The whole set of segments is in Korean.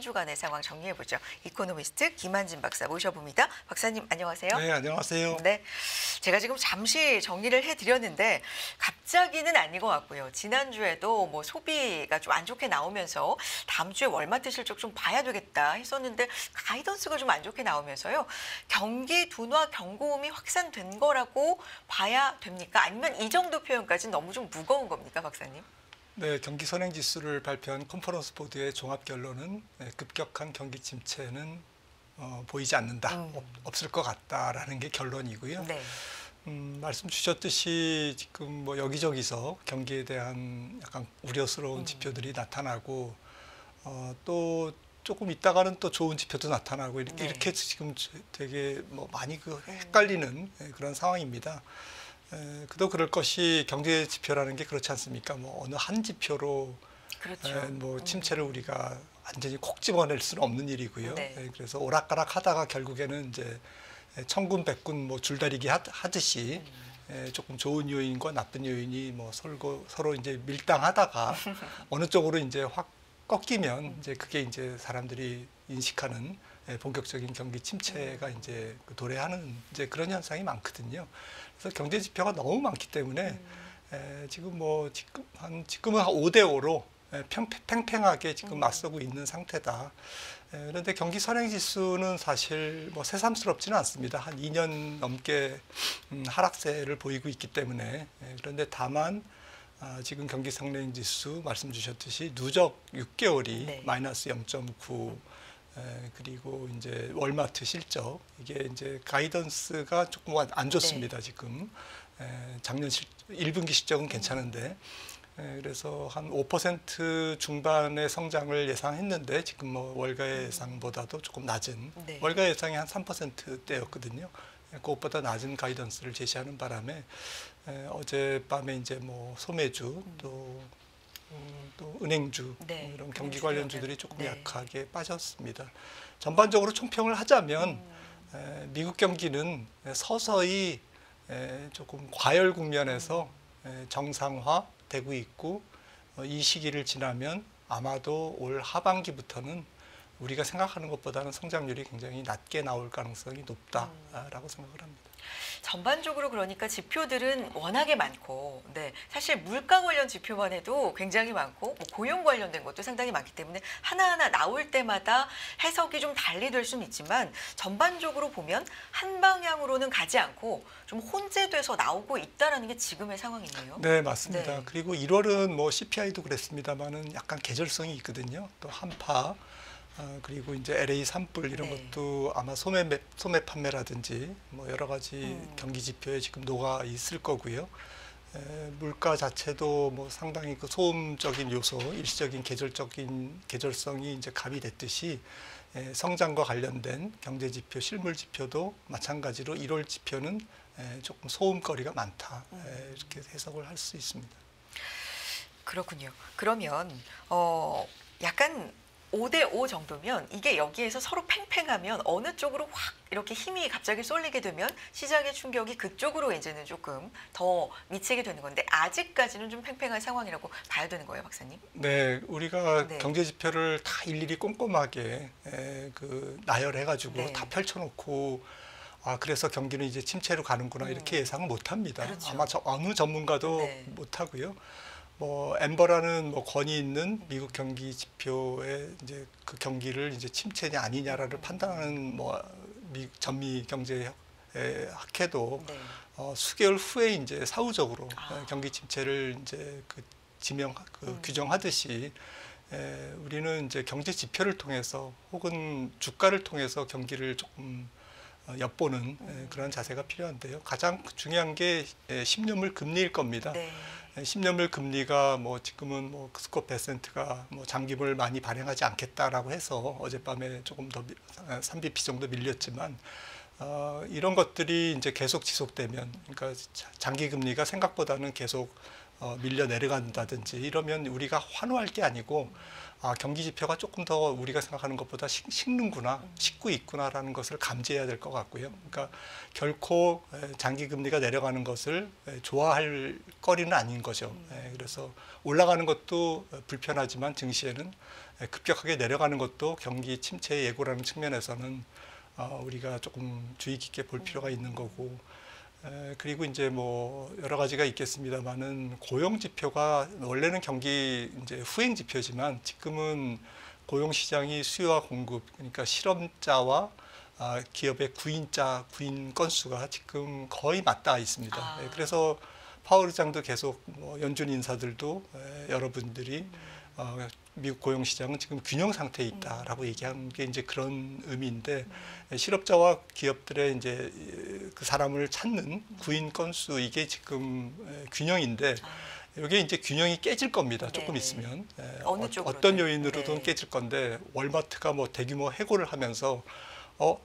한 주간의 상황 정리해보죠. 이코노미스트 김한진 박사 모셔봅니다. 박사님 안녕하세요. 네, 안녕하세요. 네, 제가 지금 잠시 정리를 해드렸는데 갑자기는 아닌 것 같고요. 지난주에도 뭐 소비가 좀 안 좋게 나오면서 다음 주에 월마트 실적 좀 봐야 되겠다 했었는데 가이던스가 좀 안 좋게 나오면서요. 경기 둔화 경고음이 확산된 거라고 봐야 됩니까? 아니면 이 정도 표현까지는 너무 좀 무거운 겁니까, 박사님? 네, 경기 선행지수를 발표한 컨퍼런스 보드의 종합 결론은 급격한 경기 침체는 보이지 않는다, 없을 것 같다라는 게 결론이고요. 네. 말씀 주셨듯이 지금 뭐 여기저기서 경기에 대한 약간 우려스러운 지표들이 나타나고 또 조금 있다가는 또 좋은 지표도 나타나고 이렇게 지금 되게 뭐 많이 헷갈리는 그런 상황입니다. 그도 그럴 것이 경제 지표라는 게 그렇지 않습니까? 뭐 어느 한 지표로 그렇죠. 뭐 침체를 우리가 완전히 콕 집어낼 수는 없는 일이고요. 네. 그래서 오락가락 하다가 결국에는 이제 천군 백군 뭐 줄다리기 하듯이 조금 좋은 요인과 나쁜 요인이 뭐 서로 이제 밀당하다가 어느 쪽으로 이제 확 꺾이면 이제 그게 이제 사람들이 인식하는 본격적인 경기 침체가 이제 도래하는 이제 그런 현상이 많거든요. 그래서 경제 지표가 너무 많기 때문에 지금은 한 5대5로 팽팽하게 지금 맞서고 있는 상태다. 그런데 경기 선행지수는 사실 뭐 새삼스럽지는 않습니다. 한 2년 넘게 하락세를 보이고 있기 때문에. 그런데 다만 지금 경기 선행지수 말씀 주셨듯이 누적 6개월이 마이너스 0.9 그리고 이제 월마트 실적 이게 이제 가이던스가 조금 안 좋습니다. 지금 작년 1분기 실적은 괜찮은데 그래서 한 5% 중반의 성장을 예상했는데 지금 뭐 월가 예상보다도 조금 낮은 월가 예상이 한 3%대였거든요. 그것보다 낮은 가이던스를 제시하는 바람에 어젯밤에 이제 뭐 소매주 또 은행주 이런 경기 관련주들이 조금 약하게 빠졌습니다. 전반적으로 총평을 하자면 미국 경기는 서서히 조금 과열 국면에서 정상화되고 있고 이 시기를 지나면 아마도 올 하반기부터는 우리가 생각하는 것보다는 성장률이 굉장히 낮게 나올 가능성이 높다라고 생각을 합니다. 전반적으로 그러니까 지표들은 워낙에 많고, 사실 물가 관련 지표만 해도 굉장히 많고, 뭐 고용 관련된 것도 상당히 많기 때문에 하나하나 나올 때마다 해석이 좀 달리 될 수는 있지만 전반적으로 보면 한 방향으로는 가지 않고 좀 혼재돼서 나오고 있다라는 게 지금의 상황이네요. 네, 맞습니다. 그리고 1월은 뭐 CPI도 그랬습니다만은 약간 계절성이 있거든요. 또 한파. 그리고 이제 LA 산불 이런 것도 아마 소매 판매라든지 뭐 여러 가지 경기 지표에 지금 녹아 있을 거고요. 물가 자체도 뭐 상당히 그 소음적인 요소, 일시적인 계절성이 이제 가미됐듯이 성장과 관련된 경제 지표, 실물 지표도 마찬가지로 1월 지표는 조금 소음거리가 많다 이렇게 해석을 할 수 있습니다. 그렇군요. 그러면 약간 5대5 정도면 이게 여기에서 서로 팽팽하면 어느 쪽으로 확 이렇게 힘이 갑자기 쏠리게 되면 시장의 충격이 그쪽으로 이제는 조금 더 미치게 되는 건데 아직까지는 좀 팽팽한 상황이라고 봐야 되는 거예요, 박사님? 네, 우리가 경제 지표를 다 일일이 꼼꼼하게 나열해가지고 다 펼쳐놓고 그래서 경기는 이제 침체로 가는구나 이렇게 예상은 못합니다. 그렇죠. 아마 어느 전문가도 못하고요. 뭐 엠버라는 뭐 권위 있는 미국 경기 지표의 이제 그 경기를 이제 침체냐 아니냐를 판단하는 뭐 전미 경제 학회도 수개월 후에 이제 사후적으로 경기 침체를 이제 규정하듯이 우리는 이제 경제 지표를 통해서 혹은 주가를 통해서 경기를 조금 엿보는 그런 자세가 필요한데요. 가장 중요한 게 10년물 금리일 겁니다. 10년물 금리가 뭐 지금은 뭐 스콧 베센트가 뭐 장기물 많이 발행하지 않겠다라고 해서 어젯밤에 조금 더 3bp 정도 밀렸지만 이런 것들이 이제 계속 지속되면 그러니까 장기 금리가 생각보다는 계속 밀려 내려간다든지 이러면 우리가 환호할 게 아니고 경기 지표가 조금 더 우리가 생각하는 것보다 식는구나, 식고 있구나라는 것을 감지해야 될 것 같고요. 그러니까 결코 장기 금리가 내려가는 것을 좋아할 거리는 아닌 거죠. 그래서 올라가는 것도 불편하지만 증시에는 급격하게 내려가는 것도 경기 침체 예고라는 측면에서는 우리가 조금 주의 깊게 볼 필요가 있는 거고. 그리고 이제 뭐 여러 가지가 있겠습니다만은 고용 지표가 원래는 경기 이제 후행 지표지만 지금은 고용 시장이 수요와 공급, 그러니까 실업자와 기업의 구인 건수가 지금 거의 맞닿아 있습니다. 그래서 파월 의장도 계속 연준 인사들도 여러분들이 미국 고용 시장은 지금 균형 상태에 있다라고 얘기하는 게 이제 그런 의미인데, 실업자와 기업들의 이제 그 사람을 찾는 구인 건수, 이게 지금 균형인데 이게 이제 균형이 깨질 겁니다. 조금 있으면 어떤 요인으로든 깨질 건데, 월마트가 뭐 대규모 해고를 하면서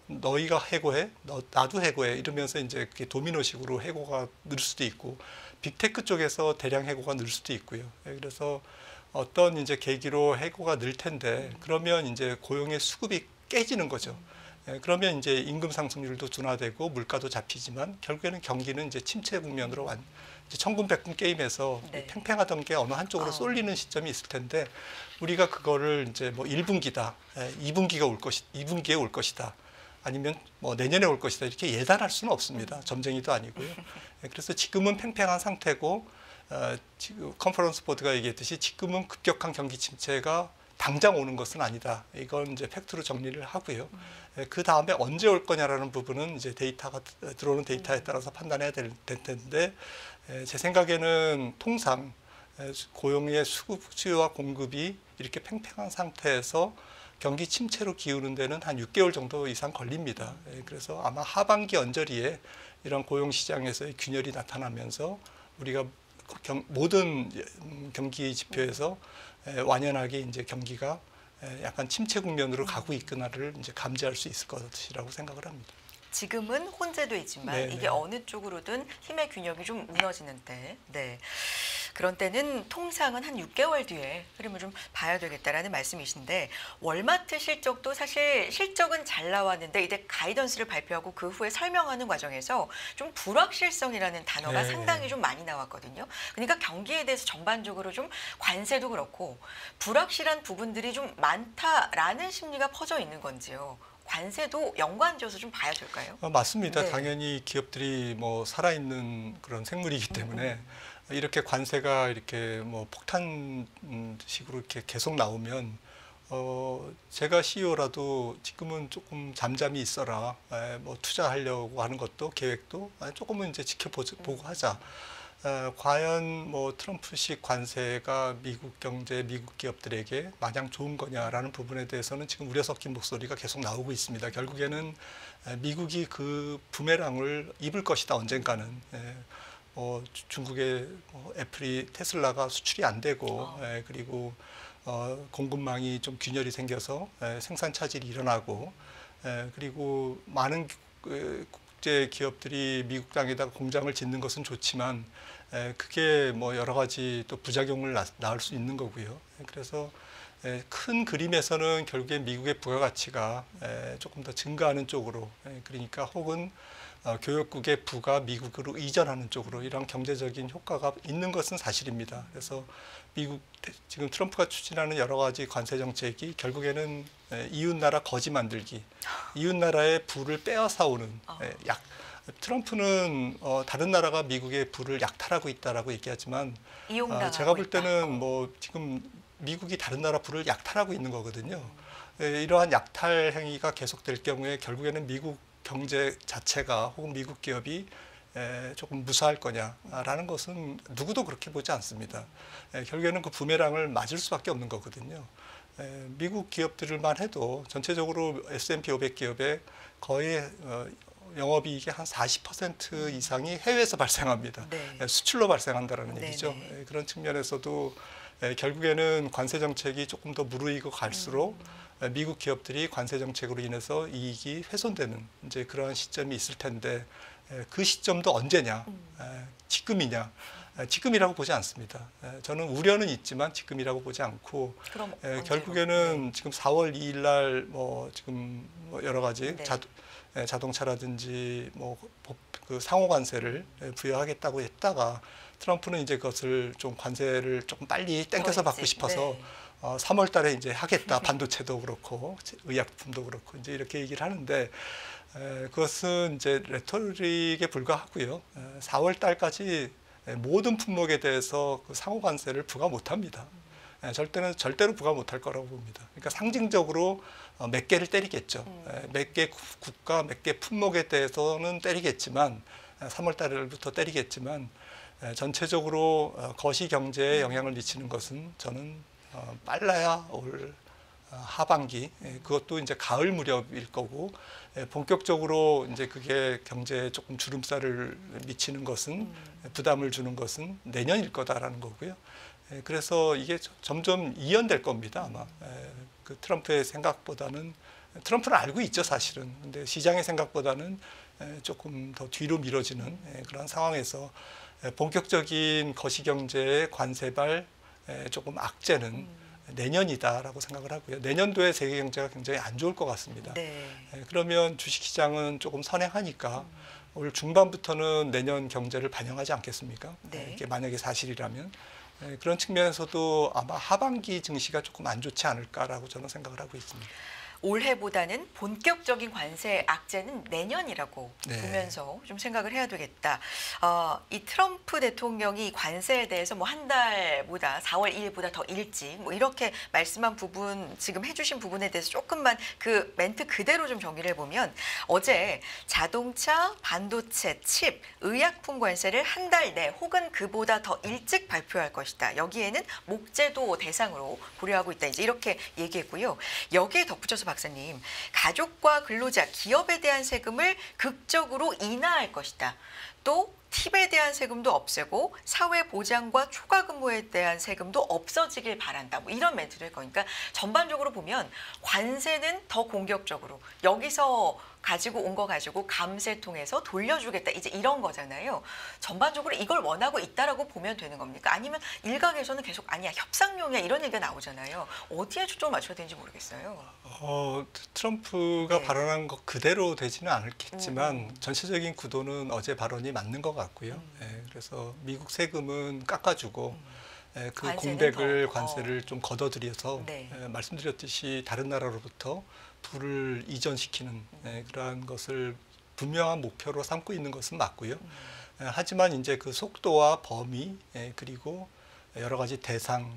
너희가 해고해, 나도 해고해 이러면서 이제 그게 도미노식으로 해고가 늘 수도 있고, 빅테크 쪽에서 대량 해고가 늘 수도 있고요. 그래서 어떤 이제 계기로 해고가 늘 텐데, 그러면 이제 고용의 수급이 깨지는 거죠. 그러면 이제 임금 상승률도 둔화되고 물가도 잡히지만 결국에는 경기는 이제 침체 국면으로 이제 천군백군 게임에서 팽팽하던 게 어느 한쪽으로 쏠리는 시점이 있을 텐데, 우리가 그거를 이제 뭐 1분기다, 2분기에 올 것이다, 아니면 뭐 내년에 올 것이다 이렇게 예단할 수는 없습니다. 점쟁이도 아니고요. 그래서 지금은 팽팽한 상태고, 지금 컨퍼런스 보드가 얘기했듯이 지금은 급격한 경기 침체가 당장 오는 것은 아니다. 이건 이제 팩트로 정리를 하고요. 그 다음에 언제 올 거냐라는 부분은 이제 들어오는 데이터에 따라서 판단해야 될 텐데, 제 생각에는 통상 고용의 수요와 공급이 이렇게 팽팽한 상태에서 경기 침체로 기우는 데는 한 6개월 정도 이상 걸립니다. 그래서 아마 하반기 언저리에 이런 고용 시장에서의 균열이 나타나면서 우리가 모든 경기 지표에서 완연하게 이제 경기가 약간 침체 국면으로 가고 있구나를 이제 감지할 수 있을 것이라고 생각을 합니다. 지금은 혼재도 있지만 이게 어느 쪽으로든 힘의 균형이 좀 무너지는 때, 그런 때는 통상은 한 6개월 뒤에 흐름을 좀 봐야 되겠다라는 말씀이신데, 월마트 실적도 사실 실적은 잘 나왔는데 이제 가이던스를 발표하고 그 후에 설명하는 과정에서 좀 불확실성이라는 단어가 상당히 좀 많이 나왔거든요. 그러니까 경기에 대해서 전반적으로 좀 관세도 그렇고 불확실한 부분들이 좀 많다라는 심리가 퍼져 있는 건지요. 관세도 연관지어서 좀 봐야 될까요? 맞습니다. 당연히 기업들이 뭐 살아있는 그런 생물이기 때문에 이렇게 관세가 이렇게 뭐 폭탄식으로 이렇게 계속 나오면 제가 CEO라도 지금은 조금 잠잠히 있어라. 뭐 투자하려고 하는 것도 계획도 조금은 이제 지켜보고 하자. 과연 뭐 트럼프식 관세가 미국 경제, 미국 기업들에게 마냥 좋은 거냐라는 부분에 대해서는 지금 우려 섞인 목소리가 계속 나오고 있습니다. 결국에는 미국이 그 부메랑을 입을 것이다, 언젠가는. 중국의 애플이, 테슬라가 수출이 안 되고, 그리고 공급망이 좀 균열이 생겨서 생산 차질이 일어나고, 그리고 많은 국제 기업들이 미국 땅에다가 공장을 짓는 것은 좋지만 그게 뭐 여러 가지 또 부작용을 낳을 수 있는 거고요. 그래서 큰 그림에서는 결국에 미국의 부가가치가 조금 더 증가하는 쪽으로, 그러니까 혹은 교역국의 부가 미국으로 이전하는 쪽으로 이런 경제적인 효과가 있는 것은 사실입니다. 그래서 미국 지금 트럼프가 추진하는 여러 가지 관세 정책이 결국에는 이웃나라 거지 만들기, 이웃나라의 부를 빼앗아 오는 트럼프는 다른 나라가 미국의 부를 약탈하고 있다라고 얘기하지만, 제가 볼 때는 뭐 지금 미국이 다른 나라 부를 약탈하고 있는 거거든요. 이러한 약탈 행위가 계속될 경우에 결국에는 미국 경제 자체가 혹은 미국 기업이 조금 무사할 거냐라는 것은 누구도 그렇게 보지 않습니다. 결국에는 그 부메랑을 맞을 수밖에 없는 거거든요. 미국 기업들만 해도 전체적으로 S&P 500 기업의 거의 영업이익의 한 40% 이상이 해외에서 발생합니다. 수출로 발생한다는 얘기죠. 그런 측면에서도 결국에는 관세 정책이 조금 더 무르익어 갈수록 미국 기업들이 관세 정책으로 인해서 이익이 훼손되는 이제 그러한 시점이 있을 텐데, 그 시점도 언제냐, 지금이냐, 지금이라고 보지 않습니다. 저는 우려는 있지만 지금이라고 보지 않고 그럼 결국에는 지금 4월 2일 날 뭐 지금 뭐 여러 가지 네. 자동차라든지 뭐 그 상호 관세를 부여하겠다고 했다가 트럼프는 이제 그것을 좀 관세를 조금 빨리 땡겨서 받고 싶어서 네. 3월 달에 이제 하겠다. 반도체도 그렇고 의약품도 그렇고 이제 이렇게 얘기를 하는데 그것은 이제 레토릭에 불과하고요. 4월 달까지 모든 품목에 대해서 그 상호 관세를 부과 못 합니다. 절대로 부과 못할 거라고 봅니다. 그러니까 상징적으로 몇 개를 때리겠죠. 몇 개 국가, 몇 개 품목에 대해서는 때리겠지만 3월 달부터 때리겠지만 전체적으로 거시 경제에 영향을 미치는 것은 저는 빨라야 올 하반기 그것도 이제 가을 무렵일 거고 본격적으로 이제 그게 경제에 조금 주름살을 미치는 것은 부담을 주는 것은 내년일 거다라는 거고요. 그래서 이게 점점 이연될 겁니다. 아마 그 트럼프의 생각보다는 트럼프는 알고 있죠 사실은. 근데 시장의 생각보다는 조금 더 뒤로 미뤄지는 그런 상황에서 본격적인 거시경제의 관세발 조금 악재는 내년이다라고 생각을 하고요. 내년도에 세계 경제가 굉장히 안 좋을 것 같습니다. 네. 그러면 주식시장은 조금 선행하니까 올 중반부터는 내년 경제를 반영하지 않겠습니까? 네. 이게 만약에 사실이라면 그런 측면에서도 아마 하반기 증시가 조금 안 좋지 않을까라고 저는 생각을 하고 있습니다. 올해보다는 본격적인 관세 악재는 내년이라고 네. 보면서 좀 생각을 해야 되겠다. 이 트럼프 대통령이 관세에 대해서 뭐 한 달보다 4월 2일보다 더 일찍 뭐 이렇게 말씀한 부분 지금 해주신 부분에 대해서 조금만 그 멘트 그대로 좀 정리를 해보면 어제 자동차, 반도체, 칩, 의약품 관세를 한 달 내 혹은 그보다 더 일찍 발표할 것이다. 여기에는 목재도 대상으로 고려하고 있다. 이제 이렇게 얘기했고요. 여기에 덧붙여서 박사님, 가족과 근로자, 기업에 대한 세금을 극적으로 인하할 것이다. 또 팁에 대한 세금도 없애고 사회보장과 초과근무에 대한 세금도 없어지길 바란다. 뭐 이런 멘트도 할 거니까 전반적으로 보면 관세는 더 공격적으로 여기서 가지고 온 거 가지고 감세 통해서 돌려주겠다. 이제 이런 거잖아요. 전반적으로 이걸 원하고 있다라고 보면 되는 겁니까? 아니면 일각에서는 계속 아니야 협상용이야 이런 얘기가 나오잖아요. 어디에 초점을 맞춰야 되는지 모르겠어요. 트럼프가 네. 발언한 것 그대로 되지는 않겠지만 전체적인 구도는 어제 발언이 맞는 것 같고요. 그래서 미국 세금은 깎아주고 그 관세는 공백을 더, 관세를 좀 걷어들여서 네. 말씀드렸듯이 다른 나라로부터 부를 이전시키는 그러한 것을 분명한 목표로 삼고 있는 것은 맞고요. 하지만 이제 그 속도와 범위 그리고 여러 가지 대상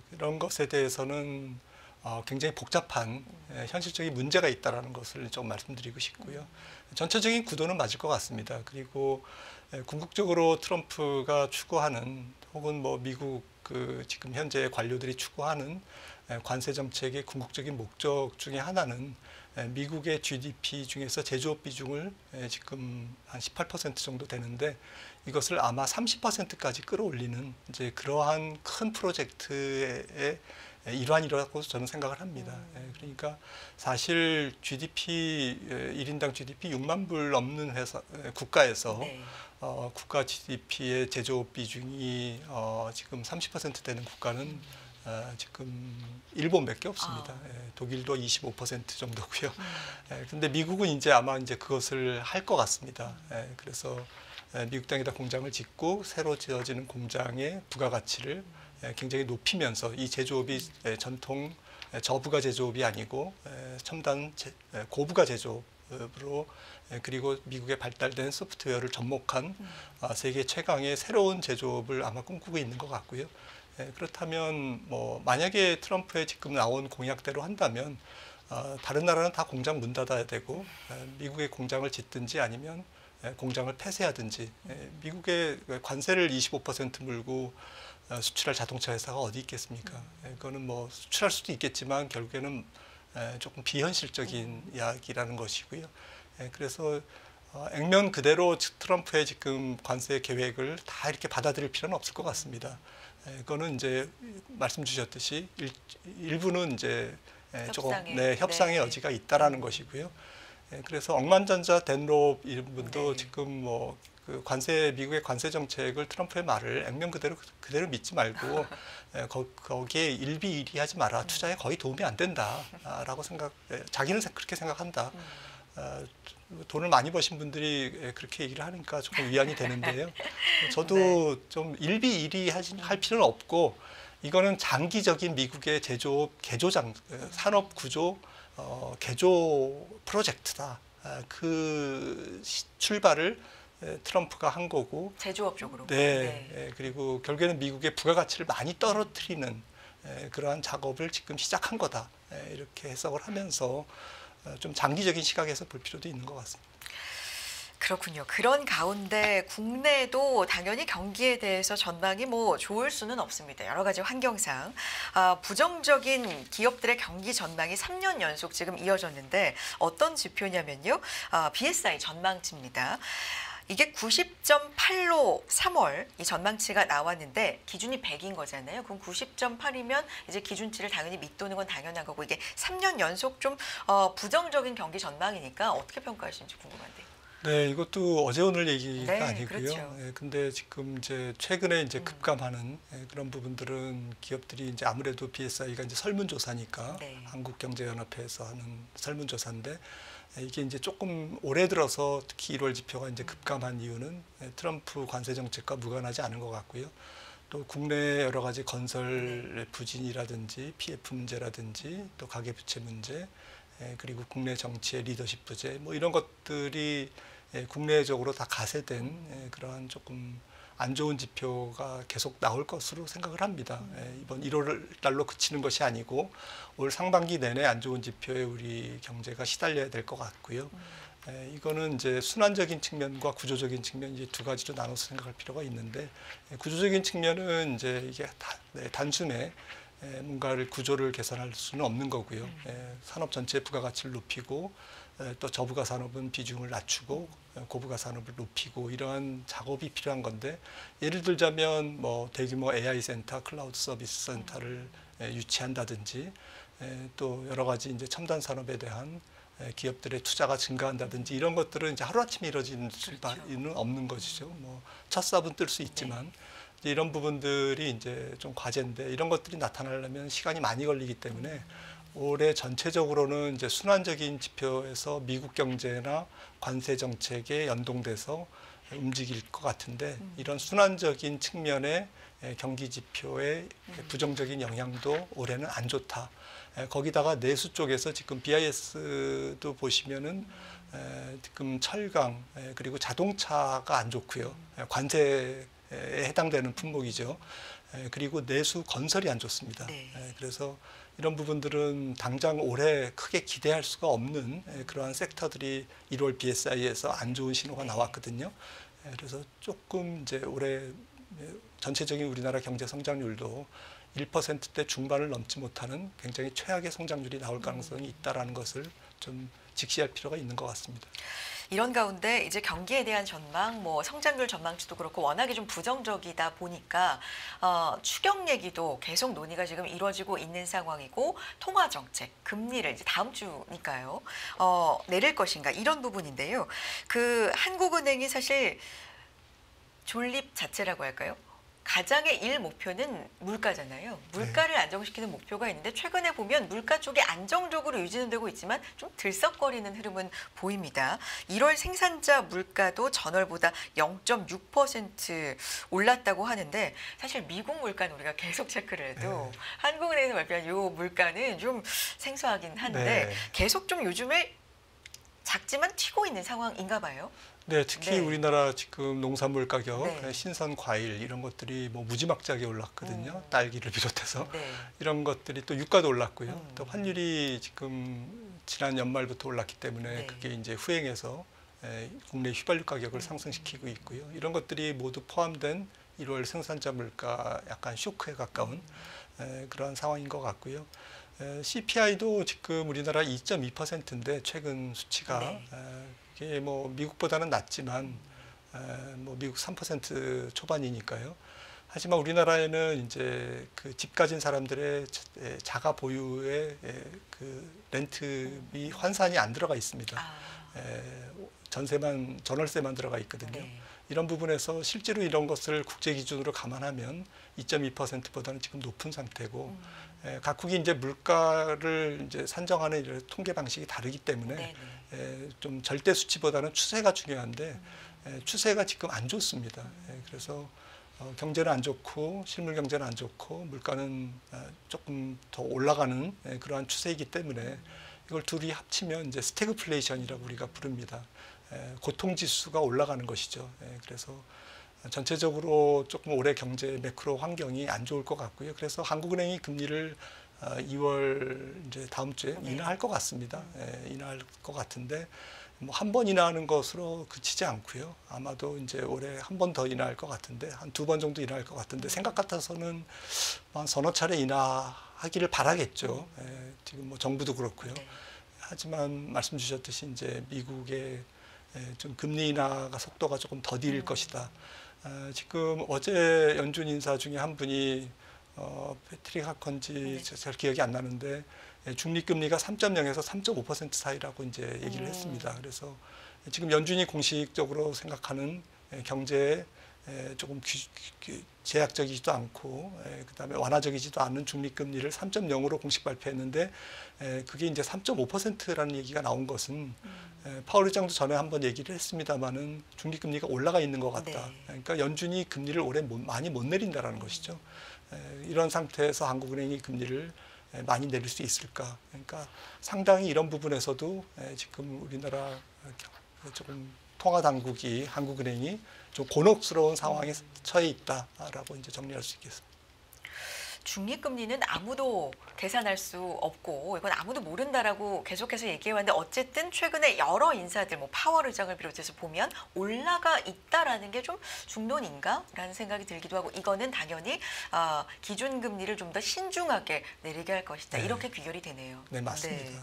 그런 것에 대해서는 굉장히 복잡한 현실적인 문제가 있다라는 것을 좀 말씀드리고 싶고요. 전체적인 구도는 맞을 것 같습니다. 그리고 궁극적으로 트럼프가 추구하는 혹은 뭐 미국 그 지금 현재 관료들이 추구하는 관세 정책의 궁극적인 목적 중에 하나는 미국의 GDP 중에서 제조업 비중을 지금 한 18% 정도 되는데 이것을 아마 30%까지 끌어올리는 이제 그러한 큰 프로젝트의 일환이라고 저는 생각을 합니다. 그러니까 사실 GDP 1인당 GDP 6만 불 넘는 국가에서 네. 국가 GDP의 제조업 비중이 지금 30% 되는 국가는 지금 일본밖에 없습니다. 독일도 25% 정도고요. 그런데 미국은 이제 아마 이제 그것을 할 것 같습니다. 그래서 미국 땅에다 공장을 짓고 새로 지어지는 공장의 부가가치를 굉장히 높이면서 이 제조업이 전통 저부가 제조업이 아니고 첨단 고부가 제조업으로 그리고 미국에 발달된 소프트웨어를 접목한 세계 최강의 새로운 제조업을 아마 꿈꾸고 있는 것 같고요. 그렇다면 뭐 만약에 트럼프의 지금 나온 공약대로 한다면 다른 나라는 다 공장 문 닫아야 되고 미국의 공장을 짓든지 아니면 공장을 폐쇄하든지 미국의 관세를 25% 물고 수출할 자동차 회사가 어디 있겠습니까? 그거는 뭐 수출할 수도 있겠지만 결국에는 조금 비현실적인 이야기라는 것이고요. 그래서 액면 그대로 트럼프의 지금 관세 계획을 다 이렇게 받아들일 필요는 없을 것 같습니다. 그거는 이제 말씀 주셨듯이 일부는 이제 조금 협상의 여지가 있다라는 것이고요. 그래서 억만장자 댄롭 이런 분도 지금 뭐 그 미국의 관세 정책을 트럼프의 말을 액면 그대로 믿지 말고 거기에 일비일비하지 마라. 투자에 거의 도움이 안 된다라고 자기는 그렇게 생각한다. 돈을 많이 버신 분들이 그렇게 얘기를 하니까 조금 위안이 되는데요. 저도 네. 좀 할 필요는 없고 이거는 장기적인 미국의 산업 구조 개조 프로젝트다. 출발을 트럼프가 한 거고. 제조업 쪽으로. 네. 그리고 결국에는 미국의 부가가치를 많이 떨어뜨리는 그러한 작업을 지금 시작한 거다. 이렇게 해석을 하면서 좀 장기적인 시각에서 볼 필요도 있는 것 같습니다. 그렇군요. 그런 가운데 국내도 당연히 경기에 대해서 전망이 뭐 좋을 수는 없습니다. 여러 가지 환경상 부정적인 기업들의 경기 전망이 3년 연속 지금 이어졌는데 어떤 지표냐면요. BSI 전망치입니다. 이게 90.8로 3월 이 전망치가 나왔는데 기준이 100인 거잖아요. 그럼 90.8이면 이제 기준치를 당연히 밑도는 건 당연한 거고 이게 3년 연속 좀 부정적인 경기 전망이니까 어떻게 평가하시는지 궁금한데요. 네, 이것도 어제 오늘 얘기가 네, 아니고요. 그렇죠. 근데 지금 이제 최근에 이제 급감하는 그런 부분들은 기업들이 이제 아무래도 BSI가 이제 설문조사니까 네. 한국경제연합회에서 하는 설문조사인데 이게 이제 조금 올해 들어서 특히 1월 지표가 이제 급감한 이유는 트럼프 관세 정책과 무관하지 않은 것 같고요. 또 국내 여러 가지 건설 부진이라든지 PF 문제라든지 또 가계부채 문제 그리고 국내 정치의 리더십 부재 뭐 이런 것들이 국내적으로 다 가세된 그러한 조금 안 좋은 지표가 계속 나올 것으로 생각을 합니다. 이번 1월 달로 그치는 것이 아니고 올 상반기 내내 안 좋은 지표에 우리 경제가 시달려야 될 것 같고요. 이거는 이제 순환적인 측면과 구조적인 측면 이제 두 가지로 나눠서 생각할 필요가 있는데 구조적인 측면은 이제 이게 단숨에 뭔가를 구조를 개선할 수는 없는 거고요. 산업 전체의 부가가치를 높이고 또 저부가 산업은 비중을 낮추고 고부가 산업을 높이고 이러한 작업이 필요한 건데 예를 들자면 뭐 대규모 AI 센터, 클라우드 서비스 센터를 유치한다든지 또 여러 가지 이제 첨단 산업에 대한 기업들의 투자가 증가한다든지 이런 것들은 이제 하루아침에 이루어질 수는 없는 것이죠. 뭐 첫 삽은 뜰 수 있지만 이런 부분들이 이제 좀 과제인데 이런 것들이 나타나려면 시간이 많이 걸리기 때문에 올해 전체적으로는 이제 순환적인 지표에서 미국 경제나 관세 정책에 연동돼서 움직일 것 같은데 이런 순환적인 측면의 경기 지표의 부정적인 영향도 올해는 안 좋다. 거기다가 내수 쪽에서 지금 BIS도 보시면은 지금 철강 그리고 자동차가 안 좋고요. 관세에 해당되는 품목이죠. 그리고 내수 건설이 안 좋습니다. 네. 그래서 이런 부분들은 당장 올해 크게 기대할 수가 없는 그러한 섹터들이 1월 BSI에서 안 좋은 신호가 나왔거든요. 그래서 조금 이제 올해 전체적인 우리나라 경제 성장률도 1%대 중반을 넘지 못하는 굉장히 최악의 성장률이 나올 가능성이 있다라는 것을 좀 직시할 필요가 있는 것 같습니다. 이런 가운데 이제 경기에 대한 전망, 뭐 성장률 전망치도 그렇고 워낙에 좀 부정적이다 보니까 추경 얘기도 계속 논의가 지금 이루어지고 있는 상황이고 통화 정책, 금리를 이제 다음 주니까요 내릴 것인가 이런 부분인데요. 그 한국은행이 사실 존립 자체라고 할까요? 가장의 일 목표는 물가잖아요. 물가를 안정시키는 목표가 있는데 최근에 보면 물가 쪽이 안정적으로 유지는 되고 있지만 좀 들썩거리는 흐름은 보입니다. 1월 생산자 물가도 전월보다 0.6% 올랐다고 하는데 사실 미국 물가는 우리가 계속 체크를 해도 한국은행에서 발표한 이 물가는 좀 생소하긴 한데 계속 좀 요즘에 작지만 튀고 있는 상황인가 봐요. 네, 특히 우리나라 지금 농산물 가격, 네. 신선 과일 이런 것들이 뭐 무지막지하게 올랐거든요. 딸기를 비롯해서 이런 것들이 또 유가도 올랐고요. 또 환율이 지금 지난 연말부터 올랐기 때문에 그게 이제 후행해서 국내 휘발유 가격을 상승시키고 있고요. 이런 것들이 모두 포함된 1월 생산자 물가 약간 쇼크에 가까운 그런 상황인 것 같고요. CPI도 지금 우리나라 2.2%인데 최근 수치가 이게 뭐 미국보다는 낮지만 뭐 미국 3% 초반이니까요. 하지만 우리나라에는 이제 그 집 가진 사람들의 자가 보유의 그 렌트비 환산이 안 들어가 있습니다. 전월세만 들어가 있거든요. 네. 이런 부분에서 실제로 이런 것을 국제 기준으로 감안하면 2.2%보다는 지금 높은 상태고 각국이 이제 물가를 이제 산정하는 이런 통계 방식이 다르기 때문에 좀 절대 수치보다는 추세가 중요한데 추세가 지금 안 좋습니다. 그래서 경제는 안 좋고 실물 경제는 안 좋고 물가는 조금 더 올라가는 그러한 추세이기 때문에 이걸 둘이 합치면 이제 스태그플레이션이라고 우리가 부릅니다. 고통 지수가 올라가는 것이죠. 그래서 전체적으로 조금 올해 경제 매크로 환경이 안 좋을 것 같고요. 그래서 한국은행이 금리를 2월 이제 다음 주에 인하할 것 같습니다. 인하할 것 같은데 뭐 한 번 인하하는 것으로 그치지 않고요. 아마도 이제 올해 한 번 더 인하할 것 같은데 한 2번 정도 인하할 것 같은데 생각 같아서는 한 서너 차례 인하하기를 바라겠죠. 지금 뭐 정부도 그렇고요. 하지만 말씀 주셨듯이 이제 미국의 좀 금리 인하가 속도가 조금 더딜 것이다. 지금 어제 연준 인사 중에 한 분이 패트릭 하컨지 잘 기억이 안 나는데 중립금리가 3.0에서 3.5% 사이라고 이제 얘기를 했습니다. 그래서 지금 연준이 공식적으로 생각하는 경제에 조금 제약적이지도 않고 그다음에 완화적이지도 않은 중립금리를 3.0으로 공식 발표했는데 그게 이제 3.5%라는 얘기가 나온 것은 파월 의장도 전에 한번 얘기를 했습니다마는 중립금리가 올라가 있는 것 같다. 그러니까 연준이 금리를 올해 많이 못 내린다라는 것이죠. 이런 상태에서 한국은행이 금리를 많이 내릴 수 있을까? 그러니까 상당히 이런 부분에서도 지금 우리나라 조금 통화 당국이 한국은행이 좀 곤혹스러운 상황에 처해 있다라고 이제 정리할 수 있겠습니다. 중립금리는 아무도 계산할 수 없고 이건 아무도 모른다라고 계속해서 얘기해왔는데 어쨌든 최근에 여러 인사들 뭐 파월 의장을 비롯해서 보면 올라가 있다라는 게 좀 중론인가라는 생각이 들기도 하고 이거는 당연히 기준금리를 좀 더 신중하게 내리게 할 것이다. 이렇게 귀결이 되네요. 네, 맞습니다.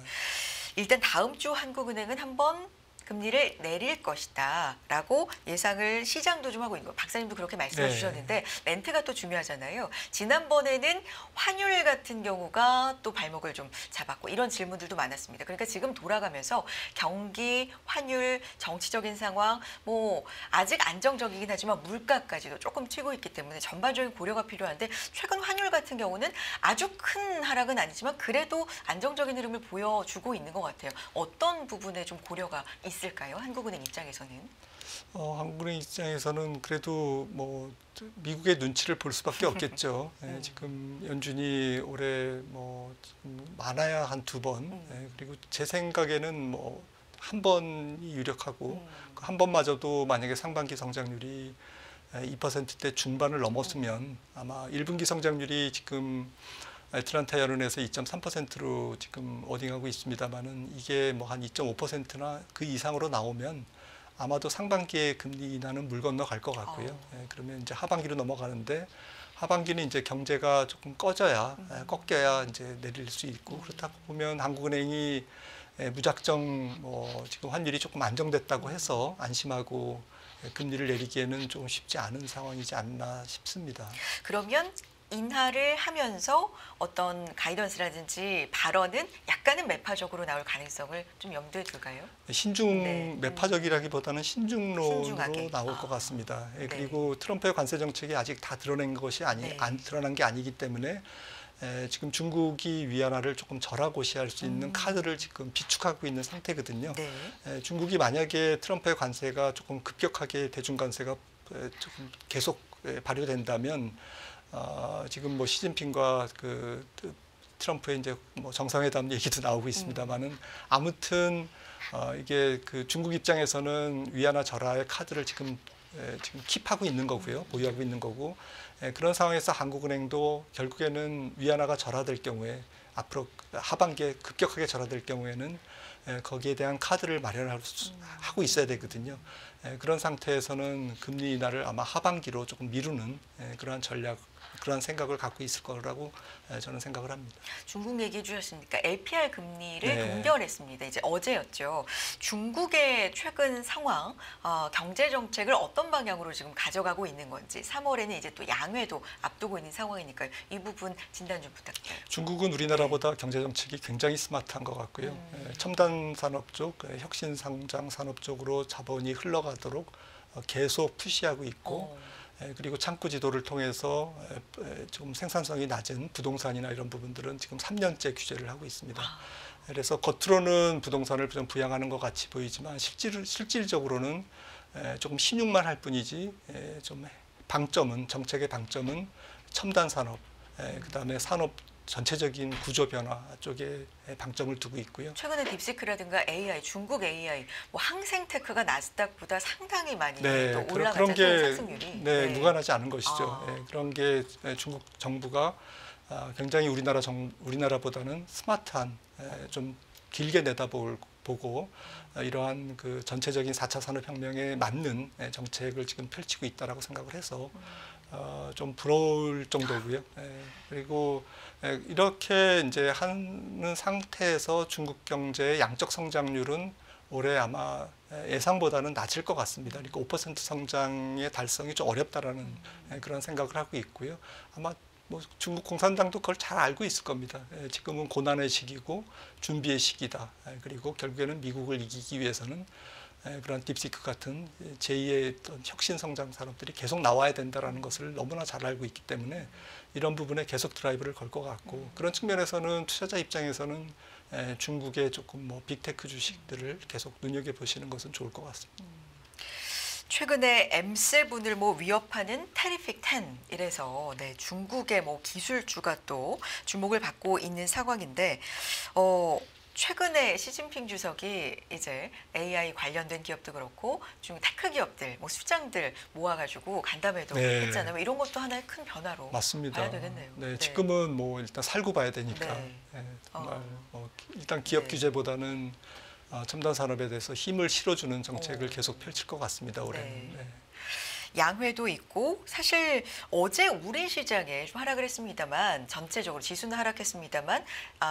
일단 다음 주 한국은행은 한번 금리를 내릴 것이다라고 예상을 시장도 좀 하고 있는 거. 박사님도 그렇게 말씀해 주셨는데 멘트가 또 중요하잖아요. 지난번에는 환율 같은 경우가 또 발목을 좀 잡았고 이런 질문들도 많았습니다. 그러니까 지금 돌아가면서 경기, 환율, 정치적인 상황 뭐 아직 안정적이긴 하지만 물가까지도 조금 튀고 있기 때문에 전반적인 고려가 필요한데 최근 환율 같은 경우는 아주 큰 하락은 아니지만 그래도 안정적인 흐름을 보여주고 있는 것 같아요. 어떤 부분에 좀 고려가 있을까요? 한국은행 입장에서는? 한국은행 입장에서는 그래도 뭐 미국의 눈치를 볼 수밖에 없겠죠. 지금 연준이 올해 뭐 많아야 한 2번, 그리고 제 생각에는 뭐 한 번이 유력하고 그 한 번마저도 만약에 상반기 성장률이 2%대 중반을 넘었으면 아마 1분기 성장률이 지금 애틀란타 여론에서 2.3%로 지금 어딩하고 있습니다만은 이게 뭐 한 2.5%나 그 이상으로 나오면 아마도 상반기에 금리 인하는 물 건너 갈 것 같고요. 그러면 이제 하반기로 넘어가는데 하반기는 이제 경제가 조금 꺾여야 이제 내릴 수 있고 그렇다고 보면 한국은행이 무작정 뭐 지금 환율이 조금 안정됐다고 해서 안심하고 금리를 내리기에는 좀 쉽지 않은 상황이지 않나 싶습니다. 그러면 인하를 하면서 어떤 가이던스라든지 발언은 약간은 매파적으로 나올 가능성을 좀 염두에 둘까요? 매파적이라기보다는 신중론으로 신중하게. 나올 것 같습니다. 그리고 트럼프의 관세 정책이 아직 다 드러낸 것이 안 드러난 게 아니기 때문에 지금 중국이 위안화를 조금 절하고시할 수 있는 카드를 지금 비축하고 있는 상태거든요. 중국이 만약에 트럼프의 관세가 조금 급격하게 대중 관세가 조금 계속 발효된다면 지금 뭐 시진핑과 그 트럼프의 이제 뭐 정상회담 얘기도 나오고 있습니다만은 아무튼 이게 그 중국 입장에서는 위안화 절하의 카드를 지금 킵하고 있는 거고요, 보유하고 있는 거고 그런 상황에서 한국은행도 결국에는 위안화가 절하될 경우에 앞으로 하반기에 급격하게 절하될 경우에는 거기에 대한 카드를 마련하고 있어야 되거든요. 그런 상태에서는 금리 인하를 아마 하반기로 조금 미루는 그러한 전략 그런 생각을 갖고 있을 거라고 저는 생각을 합니다. 중국 얘기해 주셨으니까 LPR 금리를 네. 동결했습니다. 이제 어제였죠. 중국의 최근 상황, 경제 정책을 어떤 방향으로 지금 가져가고 있는 건지 3월에는 이제 또 양회도 앞두고 있는 상황이니까요. 이 부분 진단 좀 부탁드려요. 중국은 우리나라보다 경제 정책이 굉장히 스마트한 것 같고요. 첨단 산업 쪽, 혁신 성장 산업 쪽으로 자본이 흘러가도록 계속 푸시하고 있고, 그리고 창구 지도를 통해서 좀 생산성이 낮은 부동산이나 이런 부분들은 지금 3년째 규제를 하고 있습니다. 그래서 겉으로는 부동산을 좀 부양하는 것 같이 보이지만 실질적으로는 조금 신용만 할 뿐이지 좀 정책의 방점은 첨단 산업, 그다음에 산업 전체적인 구조 변화 쪽에 방점을 두고 있고요. 최근에 딥시크라든가 AI, 중국 AI, 뭐 항생테크가 나스닥보다 상당히 많이 네, 또 그런 올라가죠. 게 상승률이. 네, 무관하지 않은 것이죠. 아. 그런 게 중국 정부가 굉장히 우리나라보다는 스마트한 좀 길게 내다보고 이러한 그 전체적인 4차 산업혁명에 맞는 정책을 지금 펼치고 있다라고 생각을 해서 좀 부러울 정도고요. 그리고 이렇게 이제 하는 상태에서 중국 경제의 양적 성장률은 올해 아마 예상보다는 낮을 것 같습니다. 그러니까 5% 성장의 달성이 좀 어렵다라는 그런 생각을 하고 있고요. 아마 뭐 중국 공산당도 그걸 잘 알고 있을 겁니다. 지금은 고난의 시기고 준비의 시기다. 그리고 결국에는 미국을 이기기 위해서는 그런 딥시크 같은 제2의 어떤 혁신 성장 산업들이 계속 나와야 된다라는 것을 너무나 잘 알고 있기 때문에 이런 부분에 계속 드라이브를 걸 것 같고, 그런 측면에서는 투자자 입장에서는 중국의 조금 뭐 빅테크 주식들을 계속 눈여겨 보시는 것은 좋을 것 같습니다. 최근에 M7을 뭐 위협하는 테리픽 10 이래서 중국의 뭐 기술주가 또 주목을 받고 있는 상황인데 최근에 시진핑 주석이 이제 AI 관련된 기업도 그렇고 중국 테크 기업들, 뭐 수장들 모아가지고 간담회도 했잖아요. 이런 것도 하나의 큰 변화로 맞습니다. 봐야 되겠네요. 네, 지금은 뭐 일단 살고 봐야 되니까 정말 일단 기업 규제보다는 첨단 산업에 대해서 힘을 실어주는 정책을 계속 펼칠 것 같습니다. 올해는. 양회도 있고 사실 어제 우리 시장에 좀 하락을 했습니다만 전체적으로 지수는 하락했습니다만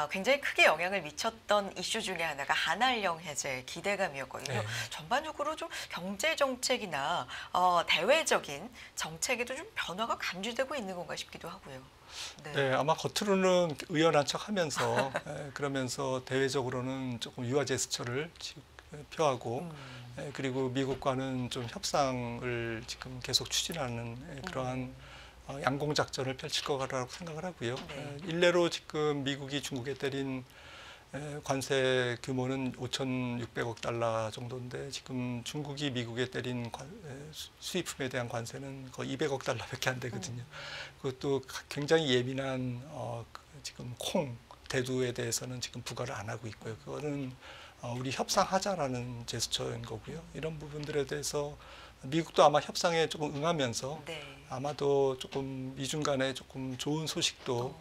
굉장히 크게 영향을 미쳤던 이슈 중에 하나가 한알령 해제 기대감이었거든요. 전반적으로 좀 경제 정책이나 대외적인 정책에도 좀 변화가 감지되고 있는 건가 싶기도 하고요. 네, 아마 겉으로는 의연한 척하면서 그러면서 대외적으로는 조금 유화 제스처를 표하고 그리고 미국과는 좀 협상을 지금 계속 추진하는 그러한 양공 작전을 펼칠 거라고 생각을 하고요. 일례로 지금 미국이 중국에 때린 관세 규모는 5,600억 달러 정도인데 지금 중국이 미국에 때린 수입품에 대한 관세는 거의 200억 달러밖에 안 되거든요. 그것도 굉장히 예민한 지금 콩, 대두에 대해서는 지금 부과를 안 하고 있고요. 그거는 우리 협상하자라는 제스처인 거고요. 이런 부분들에 대해서 미국도 아마 협상에 조금 응하면서 아마도 조금 미중 간에 조금 좋은 소식도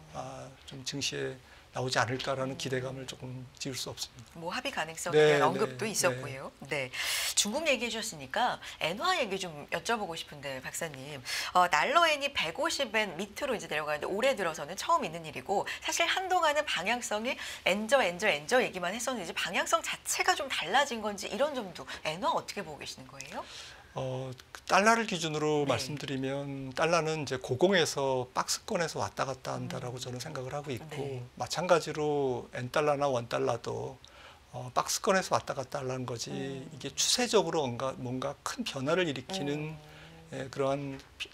좀 증시에 나오지 않을까라는 기대감을 조금 지울 수 없습니다. 뭐 합의 가능성에 대한 언급도 있었고요. 중국 얘기해 주셨으니까 엔화 얘기 좀 여쭤보고 싶은데 박사님, 달러엔이 150엔 밑으로 이제 내려가는데 올해 들어서는 처음 있는 일이고 사실 한동안은 방향성이 엔저 얘기만 했었는데 이제 방향성 자체가 좀 달라진 건지 이런 점도 엔화 어떻게 보고 계시는 거예요? 달러를 기준으로 말씀드리면 달러는 이제 고공에서 박스권에서 왔다 갔다 한다라고 저는 생각을 하고 있고 마찬가지로 N달러나 원달러도 박스권에서 왔다 갔다 하는 거지 이게 추세적으로 뭔가 큰 변화를 일으키는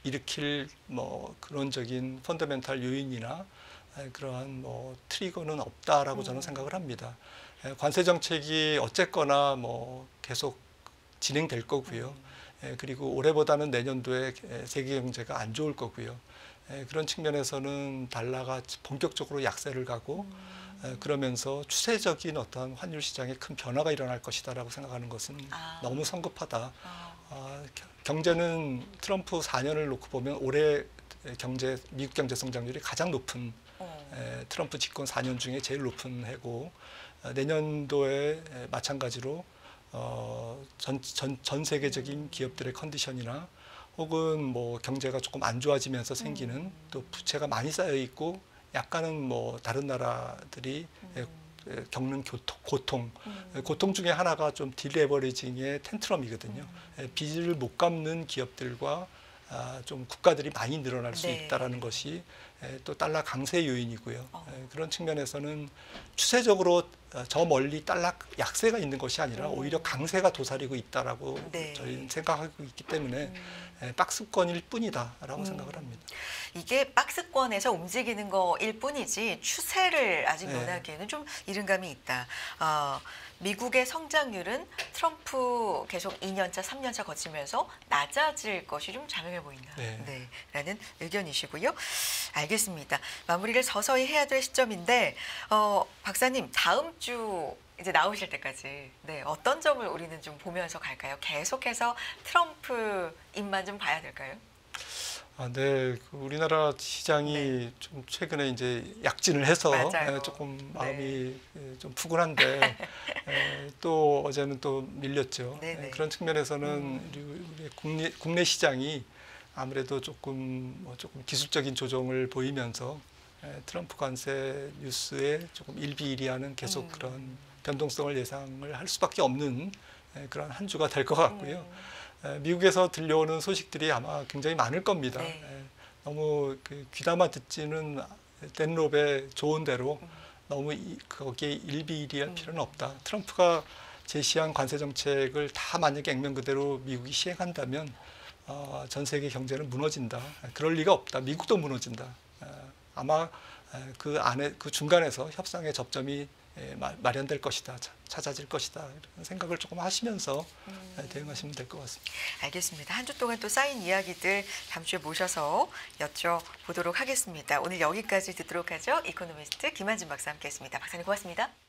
일으킬 뭐 근원적인 펀더멘탈 요인이나 그러한 뭐 트리거는 없다라고 저는 생각을 합니다. 관세 정책이 어쨌거나 뭐 계속 진행될 거고요. 그리고 올해보다는 내년도에 세계 경제가 안 좋을 거고요. 그런 측면에서는 달러가 본격적으로 약세를 가고 그러면서 추세적인 어떤 환율 시장에 큰 변화가 일어날 것이다라고 생각하는 것은 너무 성급하다. 경제는 트럼프 4년을 놓고 보면 올해 미국 경제 성장률이 가장 높은 트럼프 집권 4년 중에 제일 높은 해고 내년도에 마찬가지로 전 세계적인 기업들의 컨디션이나 혹은 뭐 경제가 조금 안 좋아지면서 생기는 또 부채가 많이 쌓여 있고 약간은 뭐 다른 나라들이 겪는 고통 중에 하나가 좀 딜레버리징의 텐트럼이거든요. 빚을 못 갚는 기업들과 좀 국가들이 많이 늘어날 수 네. 있다라는 것이 또 달러 강세 요인이고요. 그런 측면에서는 추세적으로 저 멀리 달러 약세가 있는 것이 아니라 오히려 강세가 도사리고 있다라고 네. 저희는 생각하고 있기 때문에 박스권일 뿐이다라고 생각을 합니다. 이게 박스권에서 움직이는 거일 뿐이지 추세를 아직 네. 논하기에는 좀 이른 감이 있다. 미국의 성장률은 트럼프 계속 2년차, 3년차 거치면서 낮아질 것이 좀 자명해 보인다. 네. 라는 의견이시고요. 알겠습니다. 마무리를 서서히 해야 될 시점인데 박사님 다음 주 이제 나오실 때까지 어떤 점을 우리는 좀 보면서 갈까요? 계속해서 트럼프 입만 좀 봐야 될까요? 네, 그 우리나라 시장이 좀 최근에 이제 약진을 해서 맞아요. 조금 마음이 좀 푸근한데 또 어제는 또 밀렸죠. 네네. 그런 측면에서는 우리 국내 시장이 아무래도 조금 기술적인 조정을 보이면서 트럼프 관세 뉴스에 조금 일비일비하는 계속 그런 변동성을 예상을 할 수밖에 없는 그런 한 주가 될 것 같고요. 미국에서 들려오는 소식들이 아마 굉장히 많을 겁니다. 네. 너무 귀담아 듣지는 댄롭의 좋은 대로 너무 거기에 일비일비할 필요는 없다. 트럼프가 제시한 관세 정책을 다 만약에 액면 그대로 미국이 시행한다면 전 세계 경제는 무너진다. 그럴 리가 없다. 미국도 무너진다. 아마 그 안에 그 중간에서 협상의 접점이 마련될 것이다, 찾아질 것이다 이런 생각을 조금 하시면서 대응하시면 될 것 같습니다. 알겠습니다. 한 주 동안 또 쌓인 이야기들 다음 주에 모셔서 여쭤보도록 하겠습니다. 오늘 여기까지 듣도록 하죠. 이코노미스트 김한진 박사 함께했습니다. 박사님 고맙습니다.